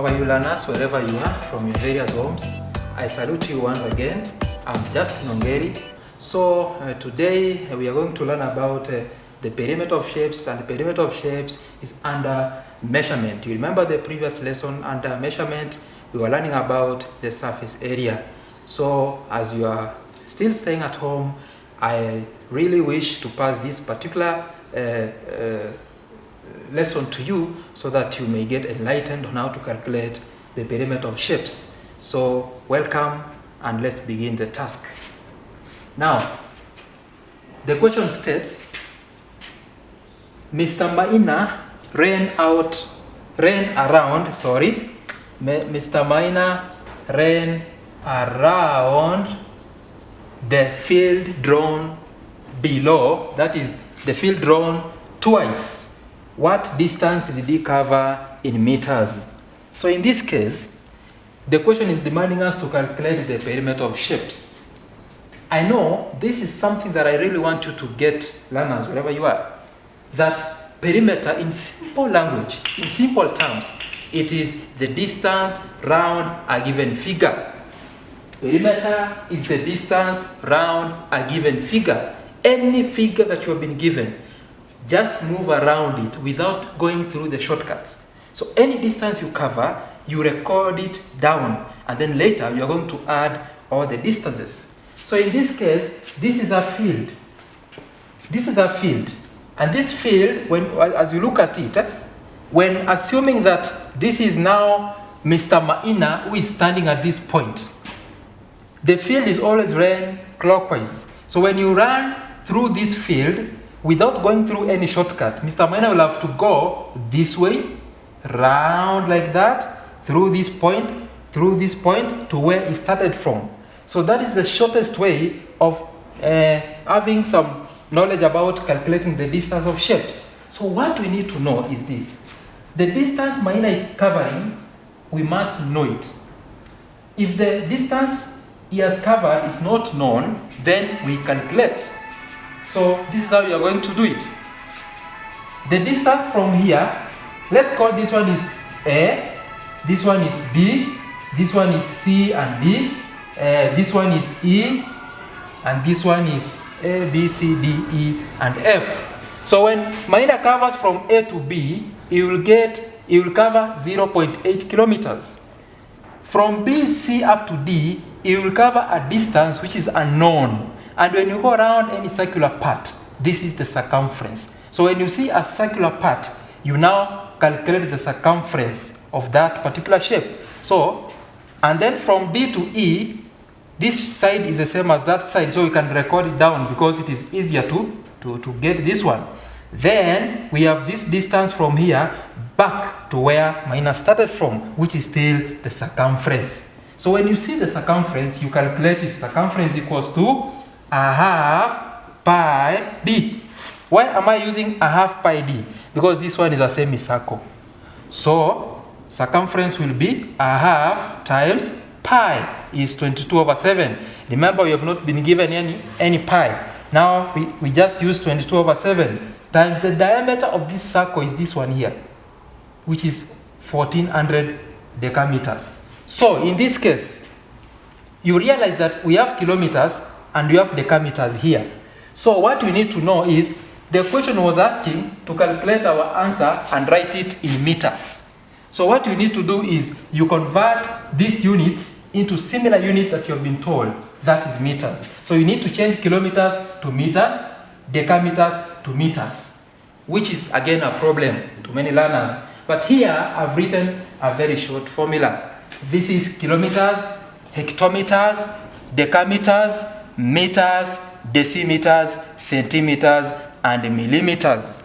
How are you learners, wherever you are from your various homes? I salute you once again. I'm Justin Ongeri. So today we are going to learn about the perimeter of shapes, and the perimeter of shapes is under measurement. You remember the previous lesson under measurement, we were learning about the surface area. So as you are still staying at home, I really wish to pass this particular lesson to you so that you may get enlightened on how to calculate the perimeter of shapes. So welcome, and let's begin the task. Now, the question states, Mr. Maina ran around the field drawn below, that is the field drawn twice. What distance did he cover in meters? So in this case, the question is demanding us to calculate the perimeter of shapes. I know this is something that I really want you to get, learners, wherever you are, that perimeter in simple language, in simple terms, it is the distance round a given figure. Perimeter is the distance round a given figure. Any figure that you have been given, just move around it without going through the shortcuts. So any distance you cover, you record it down, and then later you are going to add all the distances. So in this case, this is a field. This is a field. And this field, as you look at it, when assuming that this is now Mr. Maina who is standing at this point, the field is always ran clockwise. So when you run through this field, without going through any shortcut, Mr. Maina will have to go this way, round like that, through this point to where he started from. So that is the shortest way of having some knowledge about calculating the distance of shapes. So what we need to know is this. The distance Maina is covering, we must know it. If the distance he has covered is not known, then we calculate. So this is how you are going to do it. The distance from here, let's call this one is A, this one is B, this one is C and D, this one is E, and this one is A, B, C, D, E, and F. So when Maina covers from A to B, he will cover 0.8 kilometers. From B, C up to D, he will cover a distance which is unknown. And when you go around any circular part, this is the circumference. So when you see a circular part, you now calculate the circumference of that particular shape. So, and then from D to E, this side is the same as that side, so you can record it down because it is easier to get this one. Then we have this distance from here back to where Maina started from, which is still the circumference. So when you see the circumference, you calculate it. Circumference equals to 1/2 pi d. Why am I using 1/2 pi d? Because this one is a semicircle. So circumference will be 1/2 times pi is 22/7. Remember, we have not been given any pi. Now we just use 22/7 times the diameter of this circle is this one here, which is 1400 decameters. So in this case, you realize that we have kilometers and we have decameters here. So what we need to know is, the question was asking to calculate our answer and write it in meters. So what you need to do is, you convert these units into similar unit that you have been told, that is meters. So you need to change kilometers to meters, decameters to meters, which is again a problem to many learners. But here I've written a very short formula. This is kilometers, hectometers, decameters, meters, decimeters, centimeters, and millimeters.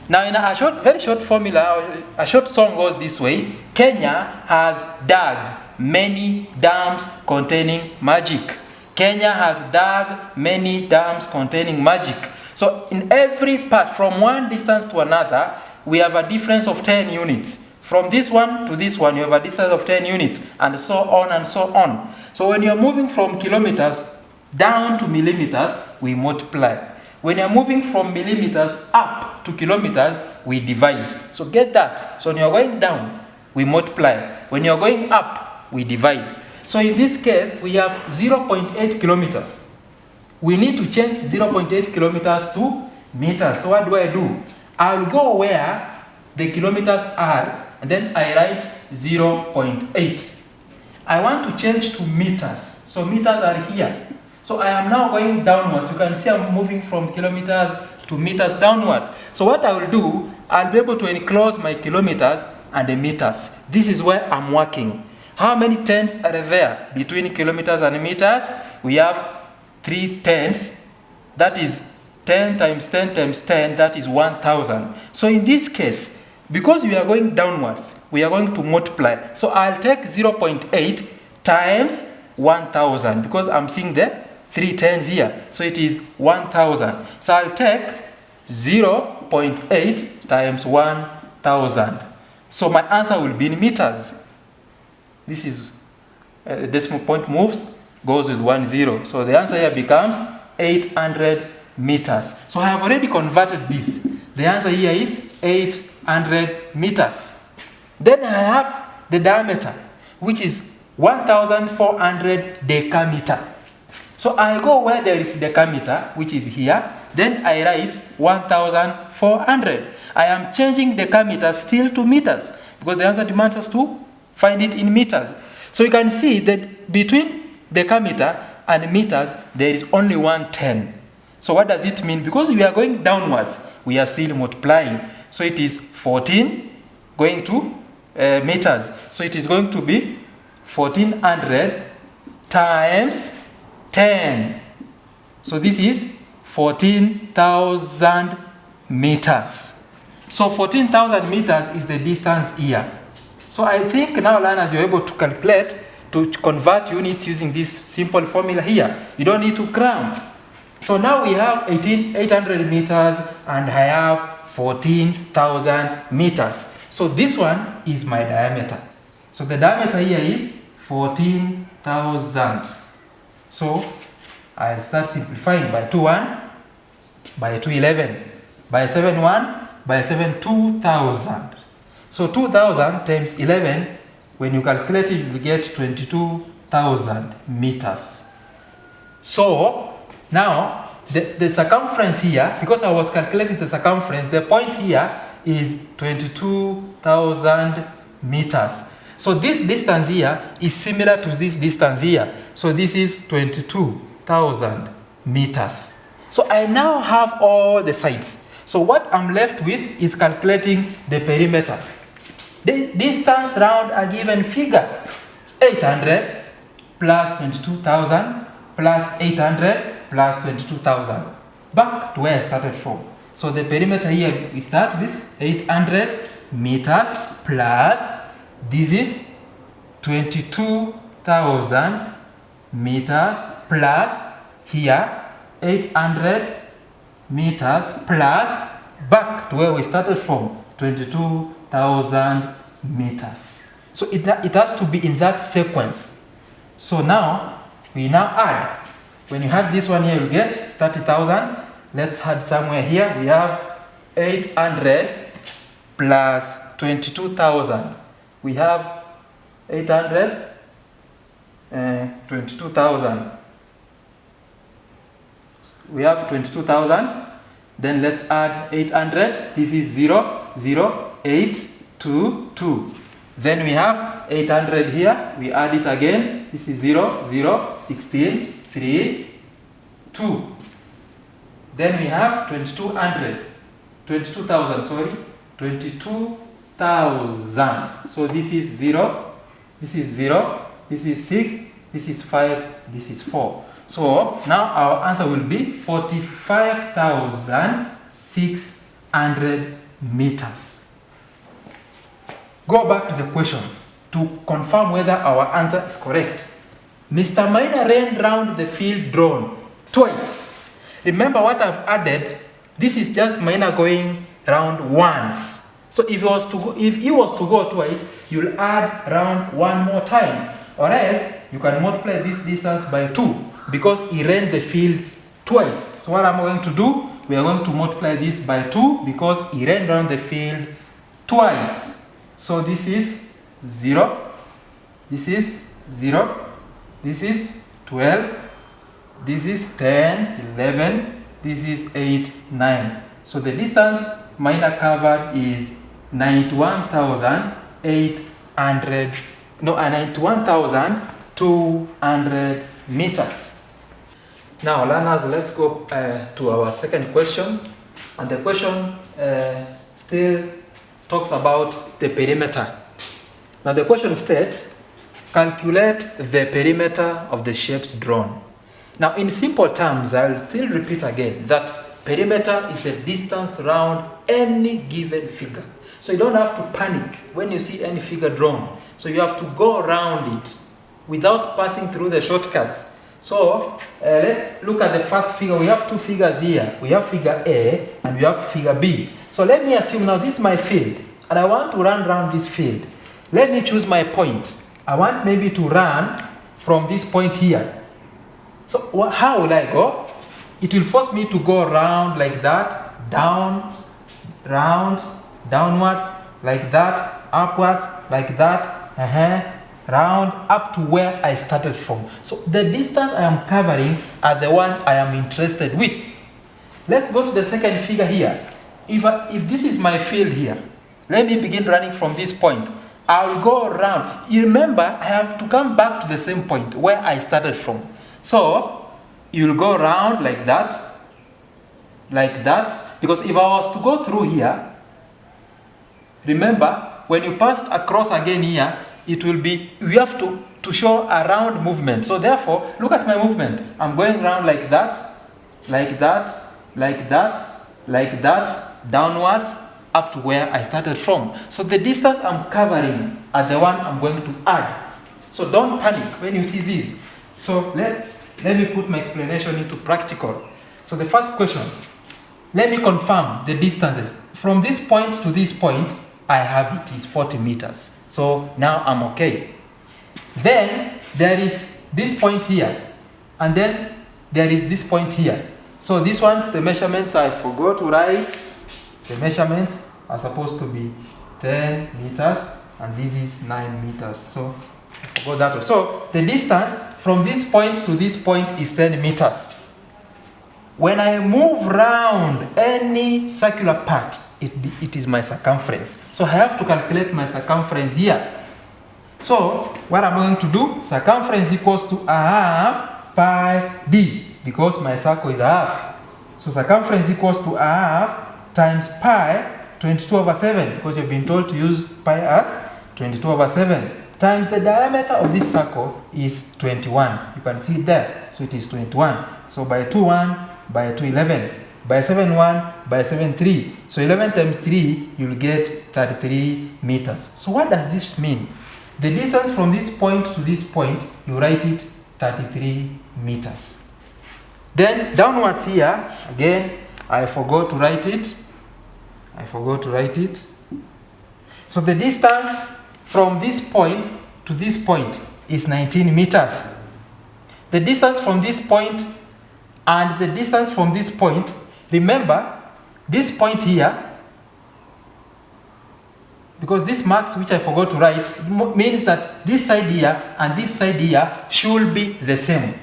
Now in a very short formula, a short song goes this way. Kenya has dug many dams containing magic. Kenya has dug many dams containing magic. So in every part, from one distance to another, we have a difference of 10 units. From this one to this one, you have a distance of 10 units, and so on and so on. So when you're moving from kilometers down to millimeters, we multiply. When you're moving from millimeters up to kilometers, we divide. So get that. So when you're going down, we multiply. When you're going up, we divide. So in this case, we have 0.8 kilometers. We need to change 0.8 kilometers to meters. So what do? I'll go where the kilometers are, and then I write 0.8. I want to change to meters. So meters are here. So I am now going downwards. You can see I'm moving from kilometers to meters downwards. So what I will do, I'll be able to enclose my kilometers and the meters. This is where I'm working. How many tens are there between kilometers and meters? We have 3 tens. That is 10 times 10 times 10, that is 1,000. So in this case, because we are going downwards, we are going to multiply. So I'll take 0.8 times 1,000 because I'm seeing the 3 tens here. So it is 1,000. So I'll take 0.8 times 1,000. So my answer will be in meters. This is decimal point moves, goes with 10. So the answer here becomes 800 meters. So I have already converted this. The answer here is 800 meters. Then I have the diameter, which is 1,400 decameter. So I go where there is decameter, which is here. Then I write 1,400. I am changing decameter still to meters because the answer demands us to find it in meters. So you can see that between decameter and meters, there is only 110. So what does it mean? Because we are going downwards, we are still multiplying. So it is 14 going to meters. So it is going to be 1,400 times 10. So this is 14,000 meters. So 14,000 meters is the distance here. So I think now learners, you're able to calculate, to convert units using this simple formula here. You don't need to cram. So now we have 800 meters and I have 14,000 meters. So this one is my diameter. So the diameter here is 14,000. So I'll start simplifying by 2 1, by 2 11, by 7 1, by 7 2,000. So 2,000 times 11, when you calculate it, you will get 22,000 meters. So now the circumference here, because I was calculating the circumference, the point here is 22,000 meters. So this distance here is similar to this distance here. So this is 22,000 meters. So I now have all the sides. So what I'm left with is calculating the perimeter. The distance round a given figure. 800 plus 22,000 plus 800 plus 22,000. Back to where I started from. So the perimeter here, we start with 800 meters plus, this is 22,000 meters plus here 800 meters plus back to where we started from, 22,000 meters. So it has to be in that sequence. So now we now add. When you have this one here, you get 30,000. Let's add somewhere here. We have 800 plus 22,000. We have 800 and 22,000. We have 22,000. Then let's add 800. This is 0, 0, 8, 2, 2. Then we have 800 here. We add it again. This is 0, 0, 16, 3, 2. Then we have 22,000, sorry. 22,000. So this is 0, this is 0, this is 6, this is 5, this is 4. So now our answer will be 45,600 meters. Go back to the question to confirm whether our answer is correct. Mr. Maina ran round the field drone twice. Remember what I've added? This is just Maina going round once. So if he was to go twice, you'll add round one more time. Or else you can multiply this distance by 2 because he ran the field twice. So what I'm going to do? We are going to multiply this by 2 because he ran round the field twice. So this is 0, this is 0, this is 12, this is 10, 11, this is 8, 9. So the distance miner covered is 91,200 meters. Now learners, let's go to our second question, and the question still talks about the perimeter. Now the question states, calculate the perimeter of the shapes drawn. Now in simple terms, I'll still repeat again that perimeter is the distance around any given figure. So you don't have to panic when you see any figure drawn. So you have to go around it without passing through the shortcuts. So let's look at the first figure. We have two figures here. We have figure A and we have figure B. So let me assume now this is my field and I want to run around this field. Let me choose my point. I want maybe to run from this point here. So how will I go? It will force me to go around like that, down, round, downwards, like that, upwards, like that, round, up to where I started from. So the distance I am covering are the one I am interested with. Let's go to the second figure here. If this is my field here, let me begin running from this point. I'll go around. You remember, I have to come back to the same point where I started from. So you'll go around like that, because if I was to go through here, remember, when you passed across again here, it will be, we have to show a round movement. So therefore, look at my movement. I'm going around like that, like that, like that, like that, downwards, up to where I started from. So the distance I'm covering are the one I'm going to add. So don't panic when you see this. So let me put my explanation into practical. So the first question, let me confirm the distances. From this point to this point, I have it is 40 meters. So now I'm okay. Then there is this point here, and then there is this point here. So this one's the measurements I forgot to write. The measurements are supposed to be 10 meters, and this is 9 meters. So I forgot that one. So the distance from this point to this point is 10 meters. When I move around any circular part, it is my circumference. So I have to calculate my circumference here. So what I'm going to do, circumference equals to a half pi d, because my circle is a half. So circumference equals to a half times pi, 22/7, because you've been told to use pi as 22/7, times the diameter of this circle is 21. You can see it there. So it is 21. So by 2,1, by 2,11, by 7,1, by 7,3. So 11 times 3, you'll get 33 meters. So what does this mean? The distance from this point to this point, you write it 33 meters. Then downwards here, again, I forgot to write it. So the distance from this point to this point is 19 meters. The distance from this point and the distance from this point, remember, this point here, because this marks which I forgot to write, means that this side here and this side here should be the same.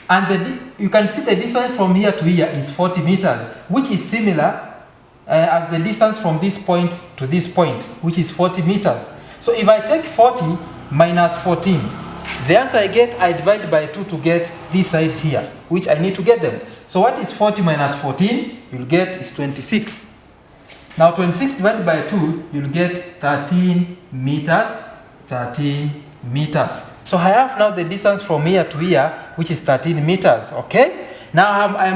And you can see the distance from here to here is 40 meters, which is similar as the distance from this point to this point, which is 40 meters. So if I take 40 minus 14, the answer I get, I divide by 2 to get these sides here, which I need to get them. So what is 40 minus 14? You'll get is 26. Now 26 divided by 2, you'll get 13 meters, 13 meters. So I have now the distance from here to here, which is 13 meters, okay? Now I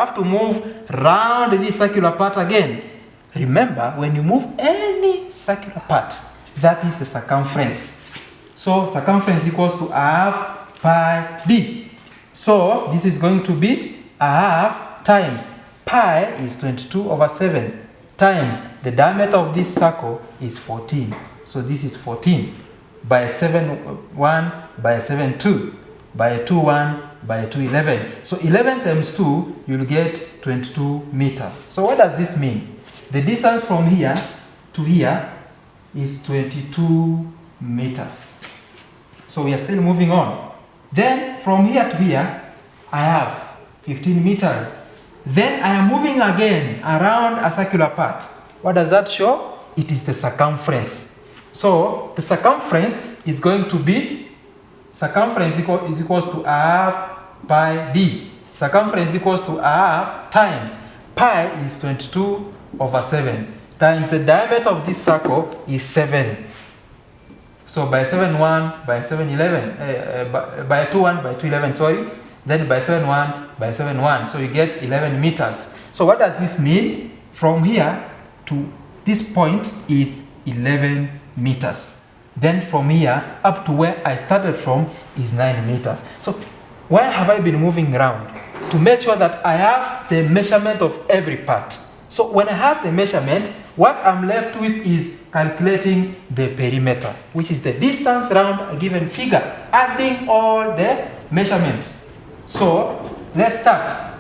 have to move round this circular part again. Remember, when you move any circular part, that is the circumference. So circumference equals to a half pi d. So this is going to be a half times pi is 22/7 times the diameter of this circle is 14. So this is 14 by 7,1 by 7,2 by 2,1 by 2,11. So 11 times 2, you'll get 22 meters. So what does this mean? The distance from here to here is 22 meters. So we are still moving on. Then from here to here, I have 15 meters. Then I am moving again around a circular part. What does that show? It is the circumference. So the circumference is going to be, circumference is equals to half pi d. Circumference equals to half times pi is 22 over 7 times the diameter of this circle is 7. So by 7 1 by 7 11 by 2 1 by 2 11, sorry, then by 7 1 by 7 1, so you get 11 meters. So what does this mean? From here to this point it's 11 meters. Then from here up to where I started from is 9 meters. So why have I been moving around? To make sure that I have the measurement of every part. So when I have the measurement, what I'm left with is calculating the perimeter, which is the distance around a given figure, adding all the measurement. So let's start.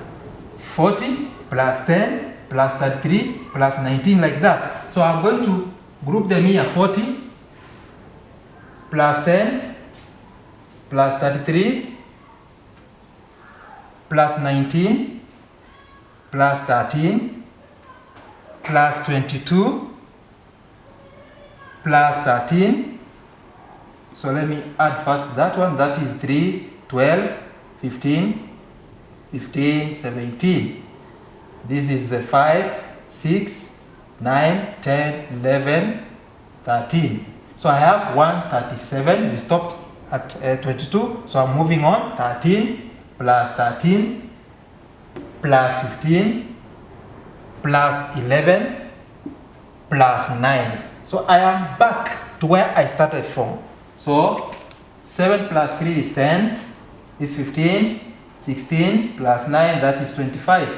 40 plus 10 plus 33 plus 19, like that. So I'm going to group them here. 40 plus 10 plus 33 plus 19 plus 13 plus 22 plus 13. So let me add first that one. That is 3, 12, 15, 15, 17. This is 5, 6, 9, 10, 11, 13. So I have 137. We stopped at 22. So I'm moving on. 13 plus 13 plus 15 plus 11 plus 9. So I am back to where I started from. So 7 plus 3 is 10, is 15, 16 plus 9, that is 25.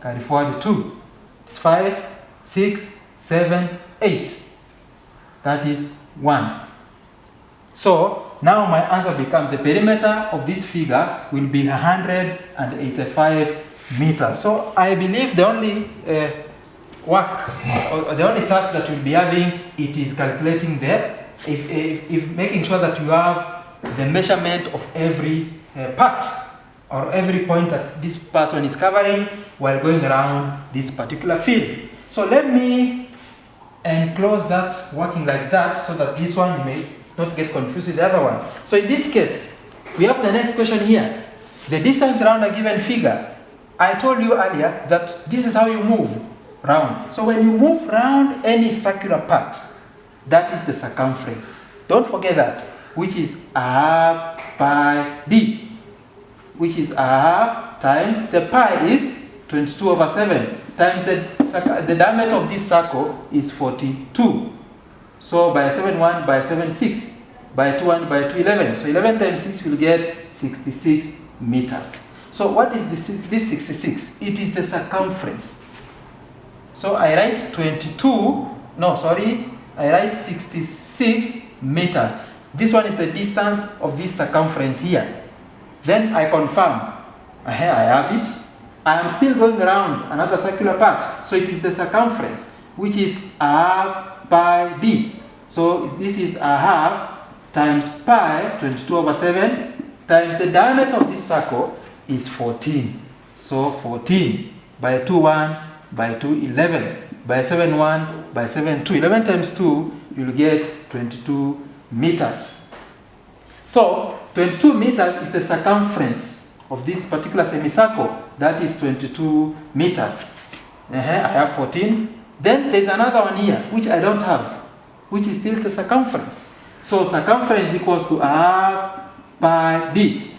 Carry forward 2. It's 5, 6, 7, 8. That is 1. So now my answer becomes the perimeter of this figure will be 185 meters. So I believe the only work or the only task that you'll be having, it is calculating if making sure that you have the measurement of every part or every point that this person is covering while going around this particular field. So let me enclose that working like that so that this one may not get confused with the other one. So in this case, we have the next question here. The distance around a given figure. I told you earlier that this is how you move round. So when you move round any circular part, that is the circumference. Don't forget that, which is half pi d, which is half times the pi is 22 over 7 times the diameter of this circle is 42. So by 7 1 by 7 6 by 2 1 by 2 11. So 11 times 6 will get 66 meters. So what is this 66? It is the circumference. So I write 66 meters. This one is the distance of this circumference here. Then I confirm. Here I have it. I am still going around another circular part. So it is the circumference, which is half pi d. So this is a half times pi, 22 over 7, times the diameter of this circle is 14. So 14 by 2 1 by 2 11 by 7 1 by 7 2. 11 times 2, you will get 22 meters. So 22 meters is the circumference of this particular semicircle. That is 22 meters. I have 14. Then there's another one here, which I don't have, which is still the circumference. So circumference equals to half pi d,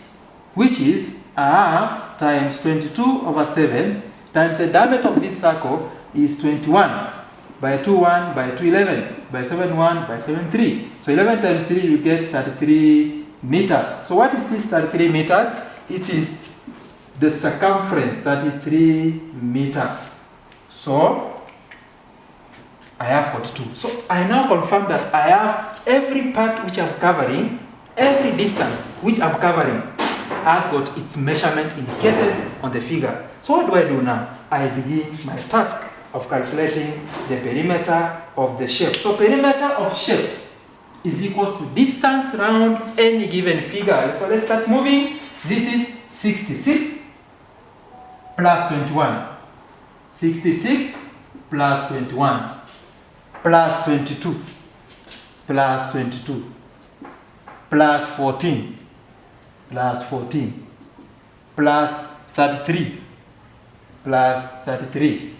which is half times 22 over 7 times the diameter of this circle is 21 by 2 1 by 2 11 by 7 1 by 7 3. So 11 times 3, you get 33 meters. So what is this 33 meters? It is the circumference, 33 meters. So I have 42. So I now confirm that I have every part which I'm covering, every distance which I'm covering has got its measurement indicated on the figure. So what do I do now? I begin my task. of calculating the perimeter of the shape. So perimeter of shapes is equals to distance around any given figure. So let's start moving. This is 66 plus 21. 66 plus 21 plus 22 plus 22 plus 14 plus 14 plus 33 plus 33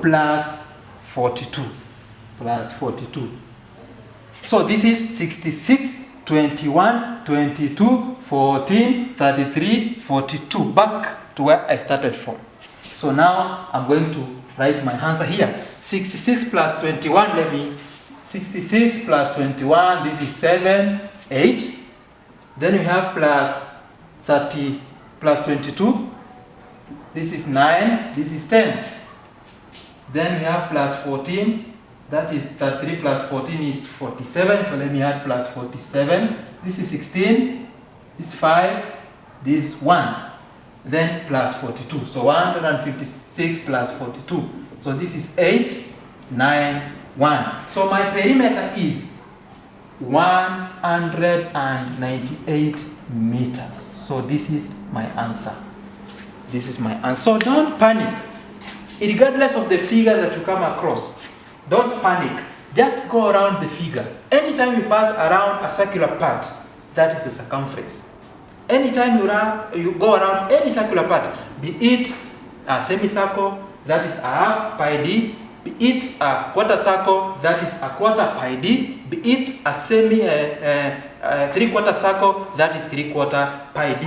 plus 42 plus 42. So this is 66, 21, 22, 14, 33, 42. Back to where I started from. So now I'm going to write my answer here. 66 plus 21, 66 plus 21, this is 7, 8. Then we have plus 30 plus 22, this is 9, this is 10. Then we have plus 14, that is 33 plus 14 is 47, so let me add plus 47. This is 16, this is 5, this is 1. Then plus 42, so 156 plus 42. So this is 8, 9, 1. So my perimeter is 198 meters. So this is my answer. This is my answer. So don't panic. Regardless of the figure that you come across, don't panic. Just go around the figure. Anytime you pass around a circular part, that is the circumference. Anytime you go around any circular part, be it a semicircle, that is a half pi d, be it a quarter circle, that is a quarter pi d, be it a three-quarter circle, that is three-quarter pi d.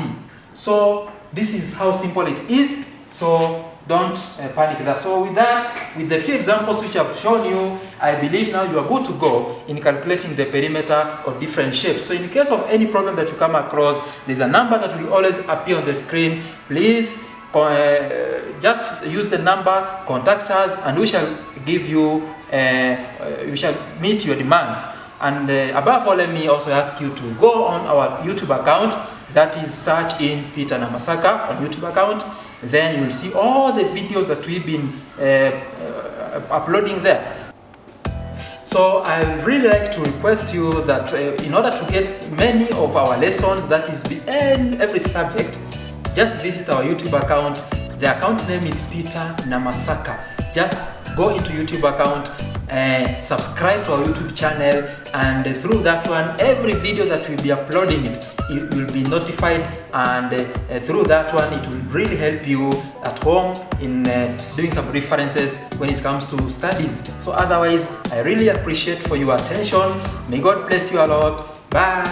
So this is how simple it is. So don't panic that. So with that, with the few examples which I've shown you, I believe now you are good to go in calculating the perimeter of different shapes. So in case of any problem that you come across, there's a number that will always appear on the screen. Please just use the number, contact us, and we shall give you, we shall meet your demands. And above all, let me also ask you to go on our YouTube account, that is search in Peter Namasaka on YouTube account. Then you will see all the videos that we've been uploading there. So I really like to request you that in order to get many of our lessons, that is in every subject, just visit our YouTube account. The account name is Peter Namasaka. Just go into YouTube account and subscribe to our YouTube channel, and through that one, every video that we'll be uploading it will be notified, and through that one it will really help you at home in doing some references when it comes to studies. So otherwise, I really appreciate for your attention. May God bless you a lot. Bye.